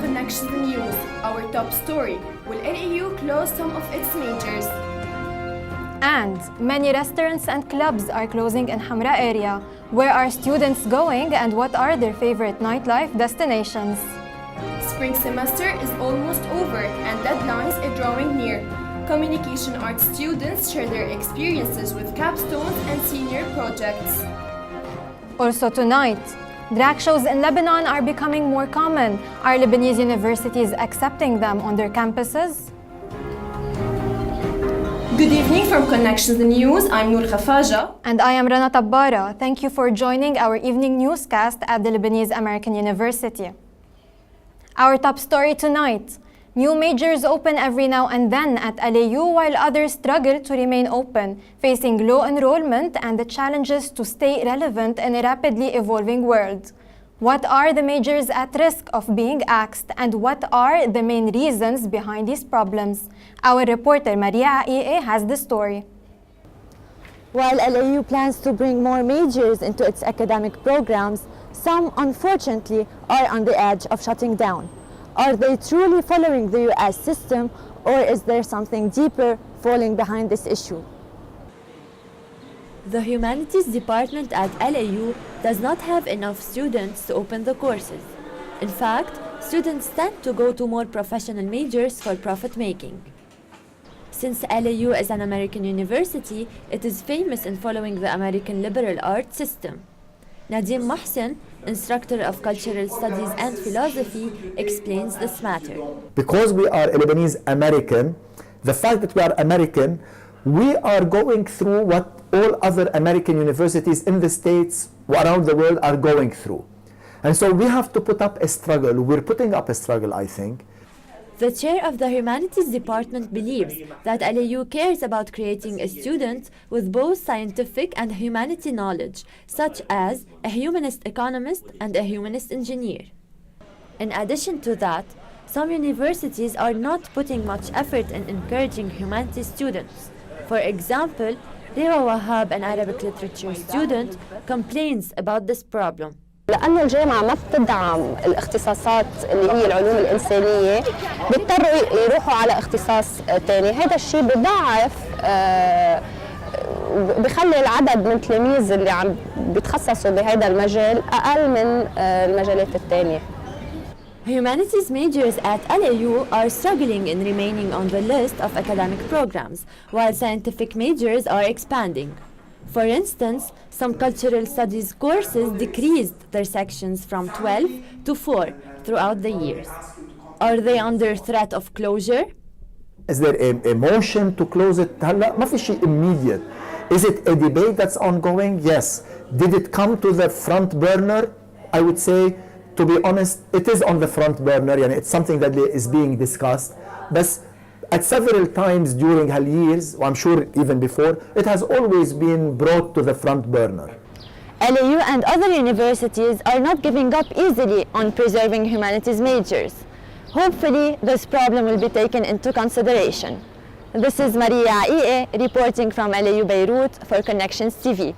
Connections News. Our top story: will LAU close some of its majors? And many restaurants and clubs are closing in Hamra area. Where are students going and what are their favorite nightlife destinations? Spring semester is almost over and deadlines are drawing near. Communication arts students share their experiences with capstones and senior projects. Also tonight, drag shows in Lebanon are becoming more common. Are Lebanese universities accepting them on their campuses? Good evening from Connections News. I'm Nour Khafaja. And I am Rana Tabbara. Thank you for joining our evening newscast at the Lebanese American University. Our top story tonight: new majors open every now and then at LAU while others struggle to remain open, facing low enrollment and the challenges to stay relevant in a rapidly evolving world. What are the majors at risk of being axed and what are the main reasons behind these problems? Our reporter Maria has the story. While LAU plans to bring more majors into its academic programs, some unfortunately are on the edge of shutting down. Are they truly following the US system, or is there something deeper falling behind this issue? The Humanities Department at LAU does not have enough students to open the courses. In fact, students tend to go to more professional majors for profit making. Since LAU is an American university, it is famous in following the American liberal arts system. Nadim Mohsen, instructor of cultural studies and philosophy, explains this matter. Because we are Lebanese American, the fact that we are American, we are going through what all other American universities in the States around the world are going through. And so we have to put up a struggle. We're putting up a struggle, I think. The chair of the Humanities Department believes that LAU cares about creating a student with both scientific and humanity knowledge, such as a humanist economist and a humanist engineer. In addition to that, some universities are not putting much effort in encouraging humanities students. For example, Rewa Wahab, an Arabic literature student, complains about this problem. لأنه الجامعة ما بتدعم الاختصاصات اللي هي العلوم الإنسانية بيضطروا يروحوا على اختصاص تاني. هذا الشيء بضاعف بخلي العدد من التلاميذ اللي عم بيتخصصوا بهذا المجال أقل من المجالات التانية. Humanities majors at LAU are struggling in remaining on the list of academic programs, while scientific majors are expanding. For instance, some cultural studies courses decreased their sections from 12 to 4 throughout the years. Are they under threat of closure? Is there a motion to close it? هلا ما في شيء immediate. Is it a debate that's ongoing? Yes. Did it come to the front burner? I would say, to be honest, it is on the front burner. Yani it's something that is being discussed. But at several times during her years, I'm sure even before, it has always been brought to the front burner. LAU and other universities are not giving up easily on preserving humanities majors. Hopefully, this problem will be taken into consideration. This is Maria reporting from LAU Beirut for Connections TV.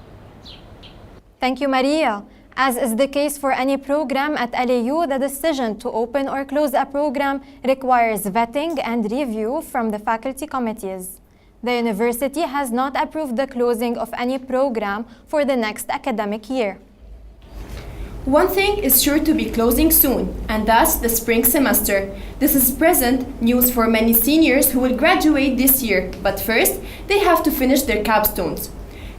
Thank you, Maria. As is the case for any program at LAU, the decision to open or close a program requires vetting and review from the faculty committees. The university has not approved the closing of any program for the next academic year. One thing is sure to be closing soon, and that's the spring semester. This is present news for many seniors who will graduate this year, but first, they have to finish their capstones.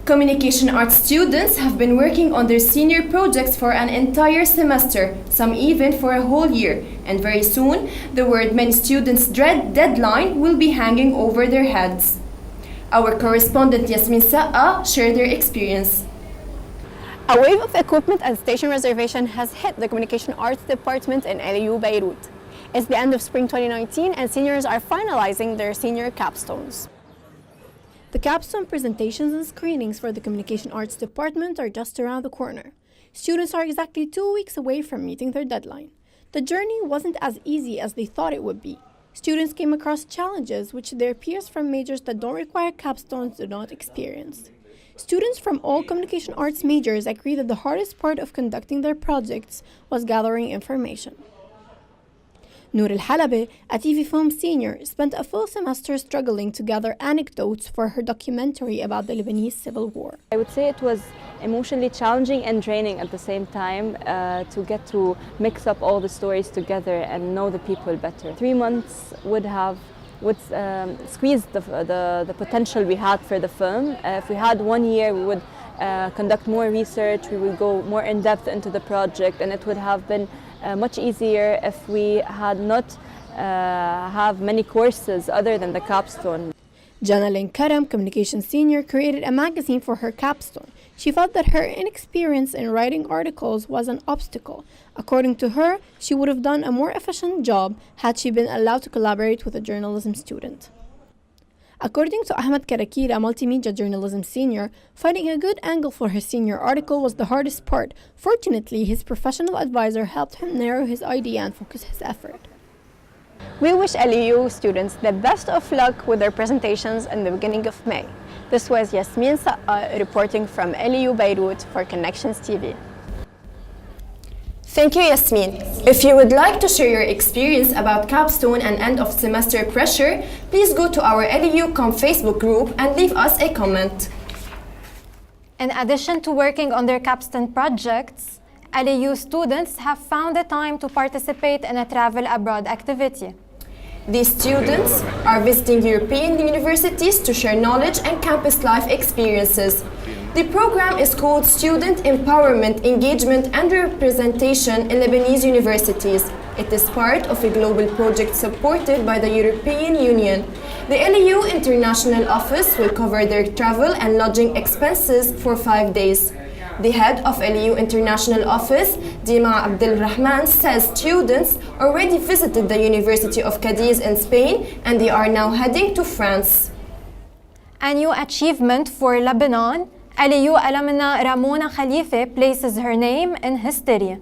Communication arts students have been working on their senior projects for an entire semester, some even for a whole year, and very soon, the word many students dread deadline will be hanging over their heads. Our correspondent Yasmeen Sakka shared their experience. A wave of equipment and station reservation has hit the Communication Arts Department in LAU Beirut. It's the end of spring 2019 and seniors are finalizing their senior capstones. The capstone presentations and screenings for the Communication Arts Department are just around the corner. Students are exactly 2 weeks away from meeting their deadline. The journey wasn't as easy as they thought it would be. Students came across challenges which their peers from majors that don't require capstones do not experience. Students from all communication arts majors agree that the hardest part of conducting their projects was gathering information. Nour al-Halabi, a TV film senior, spent a full semester struggling to gather anecdotes for her documentary about the Lebanese civil war. I would say it was emotionally challenging and draining at the same time to get to mix up all the stories together and know the people better. 3 months would squeeze the potential we had for the film. If we had 1 year, we would conduct more research, we would go more in depth into the project, and it would have been much easier if we had not have many courses other than the capstone. Jana Karam, communication senior, created a magazine for her capstone. She felt that her inexperience in writing articles was an obstacle. According to her, she would have done a more efficient job had she been allowed to collaborate with a journalism student. According to Ahmad Karakira, Multimedia Journalism senior, finding a good angle for his senior article was the hardest part. Fortunately, his professional advisor helped him narrow his idea and focus his effort. We wish LEU students the best of luck with their presentations in the beginning of May. This was Yasmeen reporting from LEU Beirut for Connections TV. Thank you, Yasmeen. If you would like to share your experience about capstone and end of semester pressure, please go to our LEU.com Facebook group and leave us a comment. In addition to working on their capstone projects, LEU students have found the time to participate in a travel abroad activity. These students are visiting European universities to share knowledge and campus life experiences. The program is called Student Empowerment, Engagement and Representation in Lebanese Universities. It is part of a global project supported by the European Union. The LEU International Office will cover their travel and lodging expenses for 5 days. The head of LEU International Office, Dima Abdelrahman, says students already visited the University of Cadiz in Spain and they are now heading to France. A new achievement for Lebanon, LEU alumna Ramona Khalife places her name in history.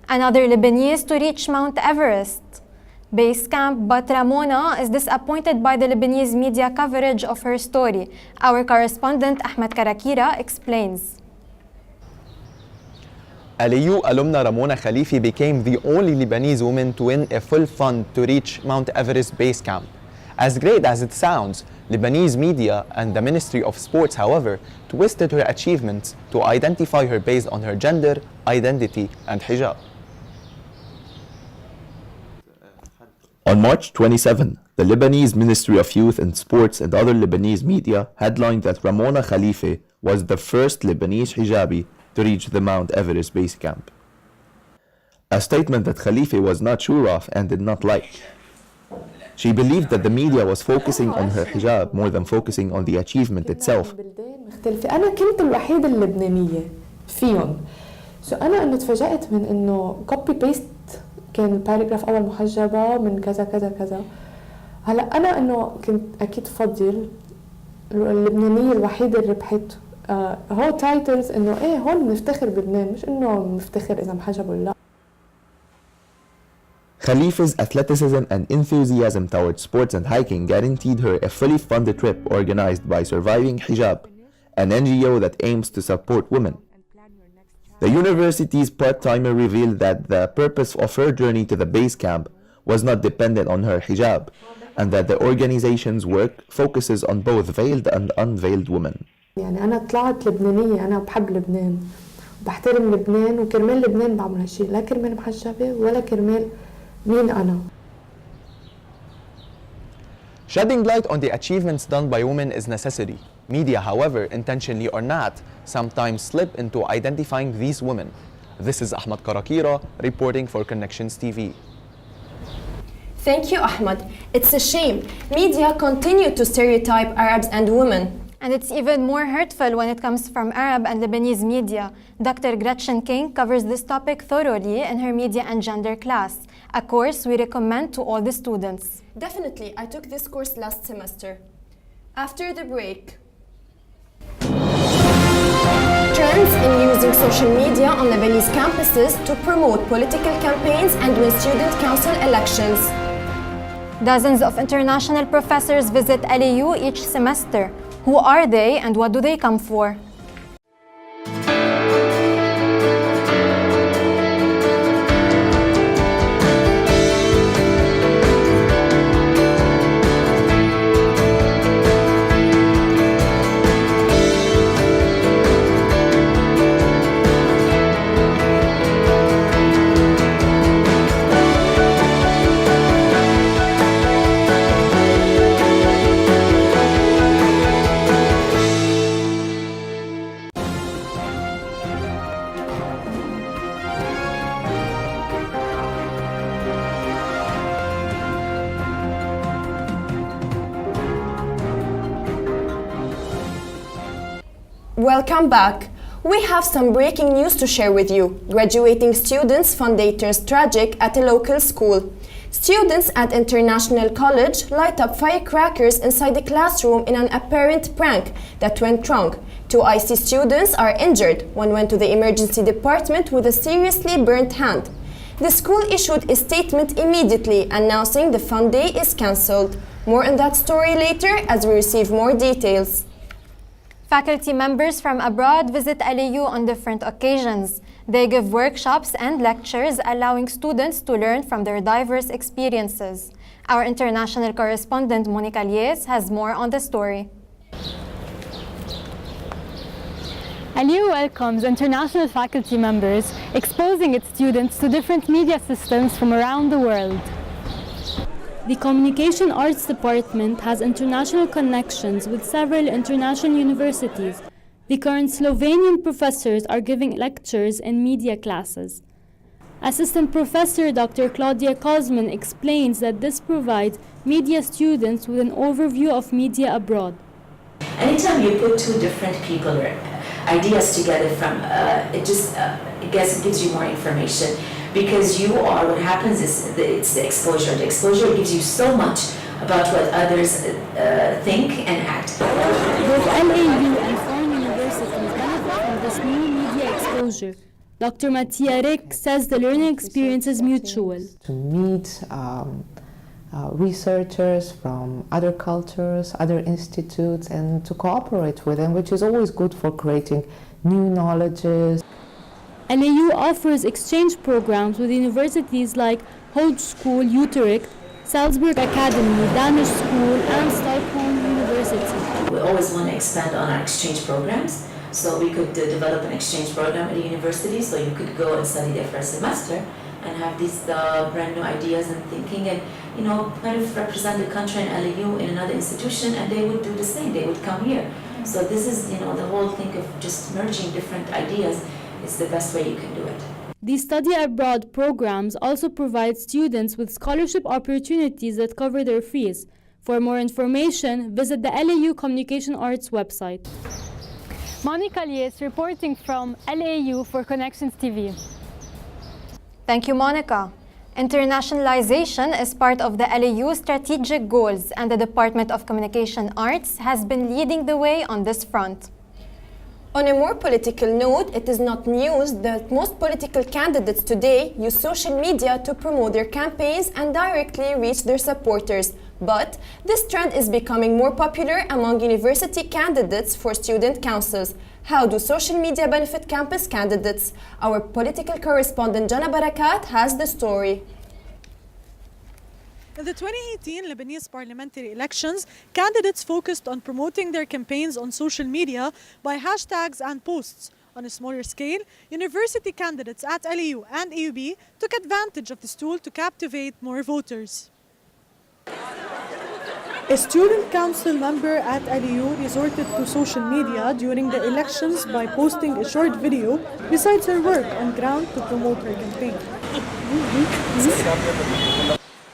Another Lebanese to reach Mount Everest base camp, but Ramona is disappointed by the Lebanese media coverage of her story. Our correspondent Ahmad Karakira explains. LEU alumna Ramona Khalifi became the only Lebanese woman to win a full fund to reach Mount Everest base camp. As great as it sounds, Lebanese media and the Ministry of Sports, however, twisted her achievements to identify her based on her gender, identity, and hijab. On March 27, the Lebanese Ministry of Youth and Sports and other Lebanese media headlined that Ramona Khalife was the first Lebanese hijabi to reach the Mount Everest base camp. A statement that Khalife was not sure of and did not like. She believed that the media was focusing on her hijab more than focusing on the achievement itself. أنا كنت الوحيدة اللبنانية فيهم. أنا إنه تفاجأت من إنه copy paste كان الباراجراف أول محجبة من كذا كذا كذا. هلا أنا إنه كنت أكيد فضل اللبنانية الوحيدة اللي ربحت. هو تايتلز إنه إيه هون بنفتخر بلبنان مش إنه بنفتخر إذا محجب ولا لا. Khalife's athleticism and enthusiasm towards sports and hiking guaranteed her a fully funded trip organized by Surviving Hijab, an NGO that aims to support women. The university's part-timer revealed that the purpose of her journey to the base camp was not dependent on her hijab, and that the organization's work focuses on both veiled and unveiled women. يعني أنا طلعت لبنانية، أنا بحب لبنان، بحترم لبنان وكرمال لبنان بعمل هالشيء، لا كرمال محجبة ولا كرمال مين أنا. Shedding light on the achievements done by women is necessary. Media, however, intentionally or not, sometimes slip into identifying these women. This is Ahmad Karakira reporting for Connections TV. Thank you, Ahmad. It's a shame. Media continue to stereotype Arabs and women. And it's even more hurtful when it comes from Arab and Lebanese media. Dr. Gretchen King covers this topic thoroughly in her media and gender class, a course we recommend to all the students. Definitely, I took this course last semester. After the break. Trends in using social media on Lebanese campuses to promote political campaigns and win student council elections. Dozens of international professors visit LEU each semester. Who are they and what do they come for? Welcome back. We have some breaking news to share with you. Graduating students found their turns tragic at a local school. Students at International College light up firecrackers inside the classroom in an apparent prank that went wrong. 2 IC students are injured. One went to the emergency department with a seriously burnt hand. The school issued a statement immediately announcing the fun day is cancelled. More on that story later as we receive more details. Faculty members from abroad visit LAU on different occasions. They give workshops and lectures, allowing students to learn from their diverse experiences. Our international correspondent, Elias, has more on the story. LAU welcomes international faculty members, exposing its students to different media systems from around the world. The Communication Arts Department has international connections with several international universities. The current Slovenian professors are giving lectures in media classes. Assistant Professor Dr. Claudia Kozman explains that this provides media students with an overview of media abroad. Anytime you put two different people or ideas together it gives you more information. Because what happens is it's the exposure. The exposure gives you so much about what others think and act. Both LAU and foreign universities benefit from this new media exposure. Dr. Mattia Rick says the learning experience is mutual. To meet researchers from other cultures, other institutes, and to cooperate with them, which is always good for creating new knowledges. LAU offers exchange programs with universities like Hogeschool Utrecht, Salzburg Academy, Danish School, and Stockholm University. We always want to expand on our exchange programs, so we could develop an exchange program at a university, so you could go and study there for a semester and have these brand new ideas and thinking and kind of represent the country and LAU in another institution, and they would do the same. They would come here. So this is the whole thing of just merging different ideas. It's the best way you can do it. The study abroad programs also provide students with scholarship opportunities that cover their fees. For more information, visit the LAU Communication Arts website. Elias reporting from LAU for Connections TV. Thank you, Monica. Internationalization is part of the LAU strategic goals, and the Department of Communication Arts has been leading the way on this front. On a more political note, it is not news that most political candidates today use social media to promote their campaigns and directly reach their supporters. But this trend is becoming more popular among university candidates for student councils. How do social media benefit campus candidates? Our political correspondent Jana Barakat has the story. In the 2018 Lebanese parliamentary elections, candidates focused on promoting their campaigns on social media by hashtags and posts. On a smaller scale, university candidates at LAU and AUB took advantage of this tool to captivate more voters. A student council member at LAU resorted to social media during the elections by posting a short video besides her work on ground to promote her campaign.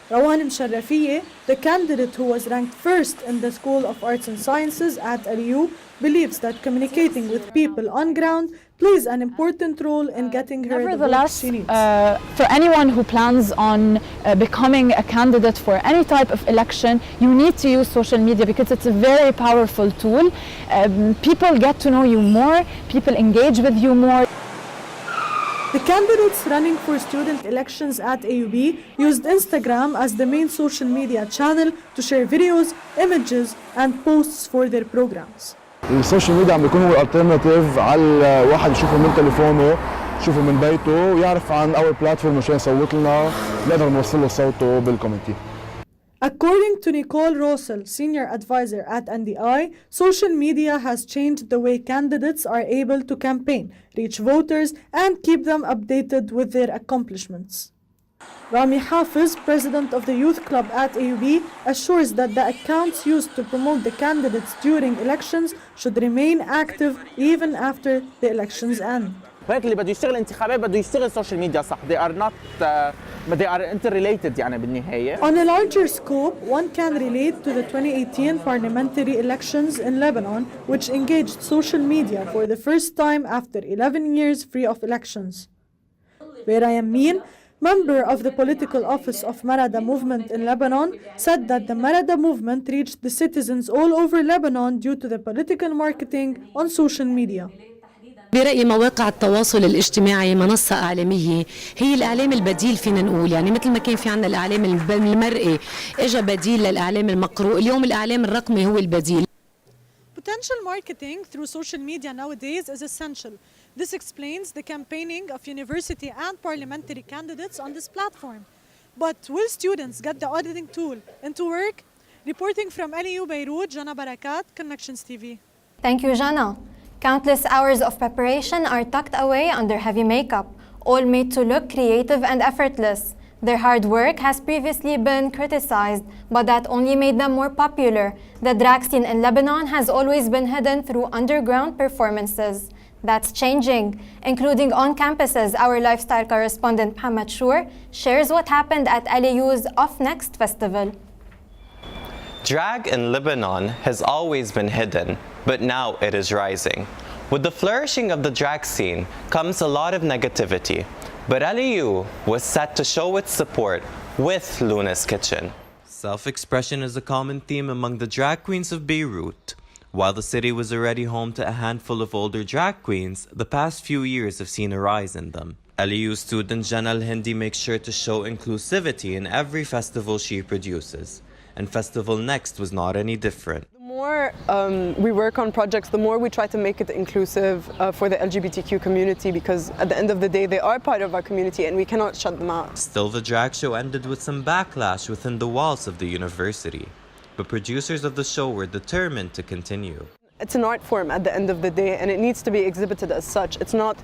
Rawad Msharrafiyeh, the candidate who was ranked first in the School of Arts and Sciences at LAU, believes that communicating with people on ground plays an important role in getting her the vote she needs. For anyone who plans on becoming a candidate for any type of election, you need to use social media because it's a very powerful tool. People get to know you more, people engage with you more. The candidates running for student elections at AUB used Instagram as the main social media channel to share videos, images, and posts for their programs. السوشيال ميديا عم بيكون هو الالترناتيف على الواحد يشوفه من تليفونه، يشوفه من بيته ويعرف عن اور بلاتفورم مشان يصوت لنا، نقدر نوصل له صوته بالكومنتي. According to Nicole Rossel, senior advisor at NDI, social media has changed the way candidates are able to campaign, reach voters, and keep them updated with their accomplishments. Rami Hafiz, president of the youth club at AUB, assures that the accounts used to promote the candidates during elections should remain active even after the elections end. وهيك اللي بده يشتغل انتخابات بده يشتغل سوشيال ميديا صح. They are not but they are interrelated يعني بالنهاية. On a larger scope, one can relate to the 2018 parliamentary elections in Lebanon, which engaged social media for the first time after 11 years free of elections. Yasmeen, member of the political office of Marada movement in Lebanon, said that the Marada movement reached the citizens all over Lebanon due to the political marketing on social media. برأيي مواقع التواصل الاجتماعي منصة إعلامية هي الإعلام البديل فينا نقول، يعني مثل ما كان في عنا الإعلام المرئي إجا بديل للإعلام المقروء، اليوم الإعلام الرقمي هو البديل. Potential marketing through social media nowadays is essential. This explains the campaigning of university and parliamentary candidates on this platform. But will students get the auditing tool into work? Reporting from LEU Beirut, Jana Barakat, Connections TV. Thank you, Jana. Countless hours of preparation are tucked away under heavy makeup, all made to look creative and effortless. Their hard work has previously been criticized, but that only made them more popular. The drag scene in Lebanon has always been hidden through underground performances. That's changing, including on campuses. Our lifestyle correspondent Mohammad Shour shares what happened at LEU's Off Next festival. Drag in Lebanon has always been hidden, but now it is rising. With the flourishing of the drag scene comes a lot of negativity, but LEU was set to show its support with Luna's Kitchen. Self-expression is a common theme among the drag queens of Beirut. While the city was already home to a handful of older drag queens, the past few years have seen a rise in them. LEU student Jana Hindi makes sure to show inclusivity in every festival she produces. And Festival Next was not any different. The more we work on projects, the more we try to make it inclusive for the LGBTQ community, because at the end of the day, they are part of our community and we cannot shut them out. Still, the drag show ended with some backlash within the walls of the university. But producers of the show were determined to continue. It's an art form at the end of the day, and it needs to be exhibited as such. It's not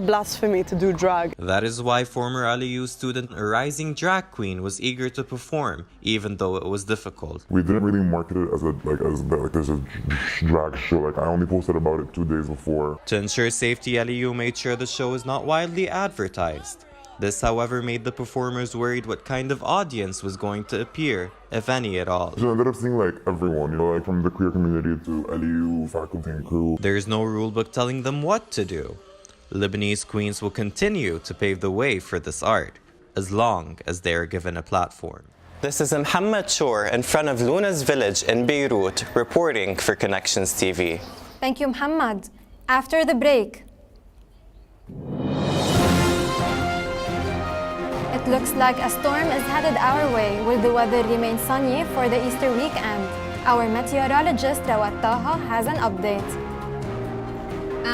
a blasphemy to do drag. That is why former LEU student, a rising drag queen, was eager to perform, even though it was difficult. We didn't really market it as there's a drag show. Like, I only posted about it 2 days before. To ensure safety, LEU made sure the show is not widely advertised. This, however, made the performers worried what kind of audience was going to appear, if any at all. So I ended up seeing like everyone, like from the queer community to LEU faculty and crew. There is no rulebook telling them what to do. Lebanese queens will continue to pave the way for this art, as long as they are given a platform. This is Mohammad Shour in front of Luna's village in Beirut, reporting for Connections TV. Thank you, Mohammad. After the break. It looks like a storm is headed our way. Will the weather remain sunny for the Easter weekend? Our meteorologist Rawad Taha has an update.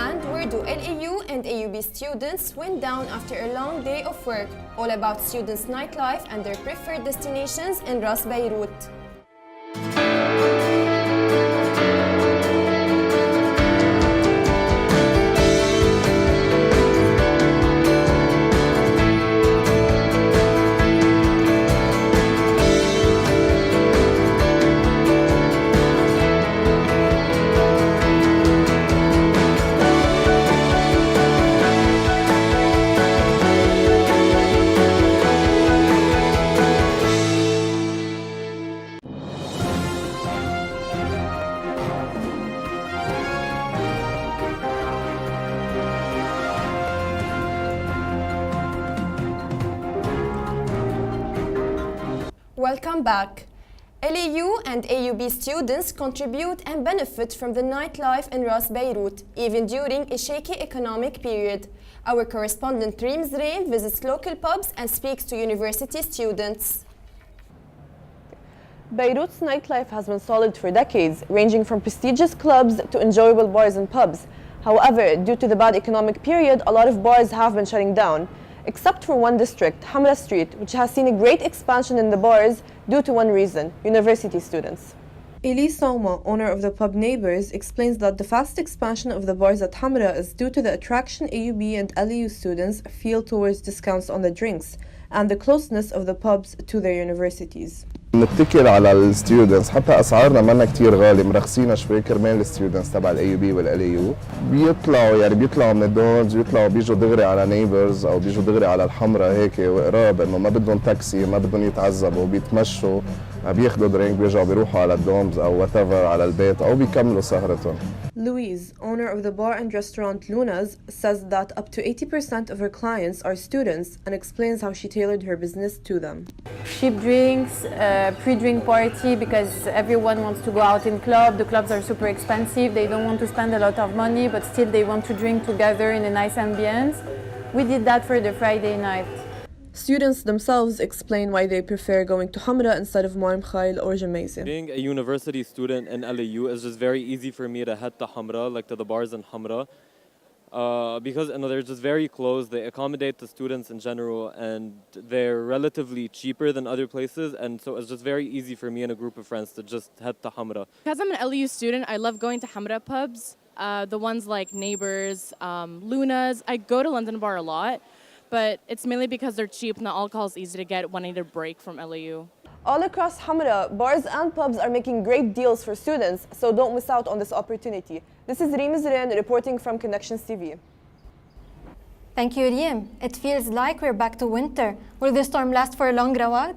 And where do LEU and AUB students went down after a long day of work? All about students' nightlife and their preferred destinations in Ras Beirut. Welcome back. LEU and AUB students contribute and benefit from the nightlife in Ras Beirut, even during a shaky economic period. Our correspondent Reem Zrein visits local pubs and speaks to university students. Beirut's nightlife has been solid for decades, ranging from prestigious clubs to enjoyable bars and pubs. However, due to the bad economic period, a lot of bars have been shutting down, except for one district, Hamra Street, which has seen a great expansion in the bars due to one reason: university students. Elias, owner of the pub Neighbors, explains that the fast expansion of the bars at Hamra is due to the attraction AUB and LEU students feel towards discounts on the drinks and the closeness of the pubs to their universities. نتكل على الستودنتس، حتى اسعارنا منا كتير غالي، مرخصينها شوي كرمال الستودنتس تبع الاي يو بي والال يو. بيطلعوا من الدورمز، بيجوا دغري على نيبرز او بيجوا دغري على الحمراء هيك وقراب، انه ما بدهم تاكسي، ما بدهم يتعذبوا، بيتمشوا، بياخذوا درينك، بيرجعوا بيروحوا على الدومز او وات ايفر على البيت او بيكملوا سهرتهم. Louise, owner of the bar and restaurant Luna's, says that up to 80% of her clients are students and explains how she tailored her business to them. Cheap drinks, pre-drink party because everyone wants to go out in club. The clubs are super expensive. They don't want to spend a lot of money, but still they want to drink together in a nice ambience. We did that for the Friday night. Students themselves explain why they prefer going to Hamra instead of Moim Khail or Jamaisi. Being a university student in LAU is just very easy for me to head to Hamra, like to the bars in Hamra, because they're just very close. They accommodate the students in general, and they're relatively cheaper than other places, and so it's just very easy for me and a group of friends to just head to Hamra. Because I'm an LAU student, I love going to Hamra pubs, the ones like Neighbors, Luna's. I go to London Bar a lot. But it's mainly because they're cheap and the alcohol is easy to get when I need a break from LAU. All across Hamra, bars and pubs are making great deals for students, so don't miss out on this opportunity. This is Reem Zrein reporting from Connections TV. Thank you, Reem. It feels like we're back to winter. Will the storm last for long, Rawad?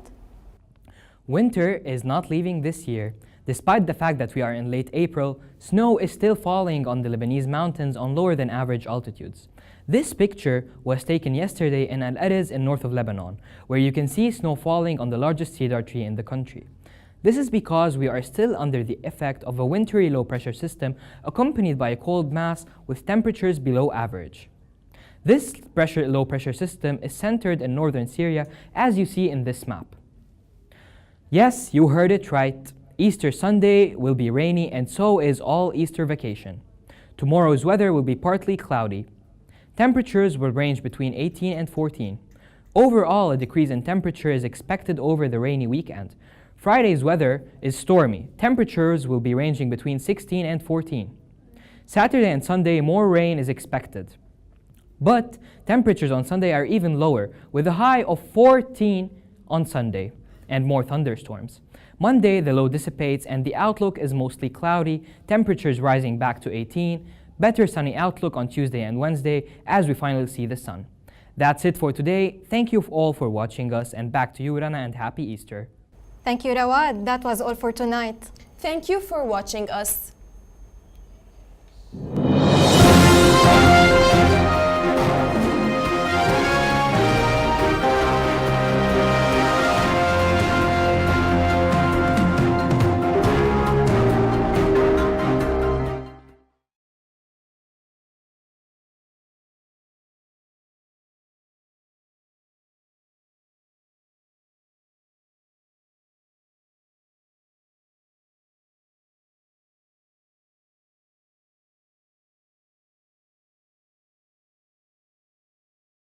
Winter is not leaving this year. Despite the fact that we are in late April, snow is still falling on the Lebanese mountains on lower than average altitudes. This picture was taken yesterday in Al Ariz in north of Lebanon, where you can see snow falling on the largest cedar tree in the country. This is because we are still under the effect of a wintry low pressure system accompanied by a cold mass with temperatures below average. This low pressure system is centered in northern Syria, as you see in this map. Yes, you heard it right. Easter Sunday will be rainy, and so is all Easter vacation. Tomorrow's weather will be partly cloudy. Temperatures will range between 18 and 14. Overall, a decrease in temperature is expected over the rainy weekend. Friday's weather is stormy. Temperatures will be ranging between 16 and 14. Saturday and Sunday, more rain is expected. But temperatures on Sunday are even lower, with a high of 14 on Sunday and more thunderstorms. Monday, the low dissipates and the outlook is mostly cloudy, temperatures rising back to 18, better sunny outlook on Tuesday and Wednesday as we finally see the sun. That's it for today. Thank you all for watching us, and back to you, Rana, and happy Easter. Thank you, Rawad. That was all for tonight. Thank you for watching us.